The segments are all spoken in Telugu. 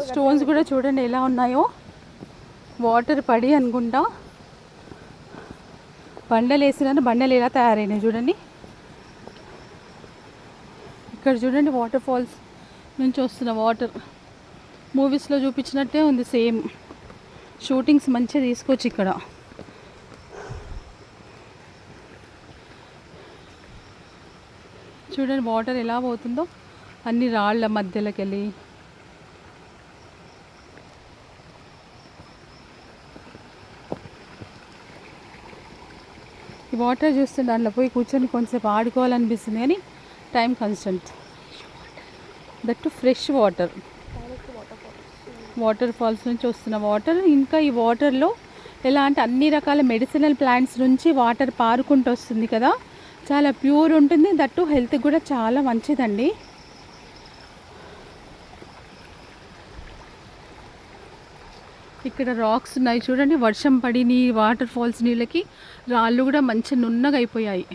స్టోన్స్ కూడా చూడండి ఎలా ఉన్నాయో, వాటర్ పడి అనుకుంటా బండలు వేసినారు, బండలు ఎలా తయారైనాయి చూడండి. ఇక్కడ చూడండి వాటర్ ఫాల్స్ నుంచి వస్తున్న వాటర్ మూవీస్లో చూపించినట్టే ఉంది సేమ్. షూటింగ్స్ మంచిగా తీసుకోవచ్చు ఇక్కడ. చూడండి వాటర్ ఎలా పోతుందో అన్ని రాళ్ళ మధ్యలోకి వెళ్ళి. ఈ వాటర్ చూస్తే దాంట్లో పోయి కూర్చొని కొంచెంసేపు ఆడుకోవాలనిపిస్తుంది, కానీ time constant. That fresh water, waterfalls నుంచి వస్తున్న వాటర్. ఇంకా ఈ వాటర్లో ఎలా అంటే అన్ని రకాల మెడిసినల్ ప్లాంట్స్ నుంచి వాటర్ పారుకుంటూ వస్తుంది కదా, చాలా ప్యూర్ ఉంటుంది. దట్టు హెల్త్కి కూడా చాలా మంచిదండి. ఇక్కడ రాక్స్ ఉన్నాయి చూడండి, వర్షం పడి వాటర్ ఫాల్స్ నీళ్ళకి రాళ్ళు కూడా మంచి నున్నగా అయిపోయాయి,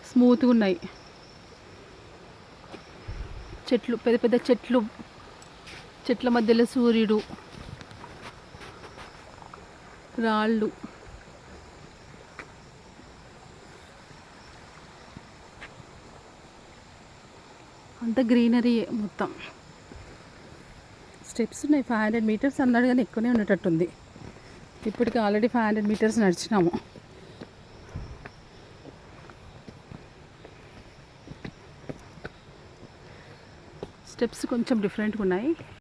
స్మూత్గా ఉన్నాయి. చెట్లు, పెద్ద పెద్ద చెట్లు, చెట్ల మధ్యలో సూర్యుడు, రాళ్ళు. అంత గ్రీనరీ మొత్తం. స్టెప్స్ ఉన్నాయి, 500 మీటర్స్ అన్నాడు కానీ ఎక్కువనే ఉండేటట్టుంది. ఇప్పటికి ఆల్రెడీ 500 మీటర్స్ నడిచినాము. స్టెప్స్ కొంచెం డిఫరెంట్గా ఉన్నాయి.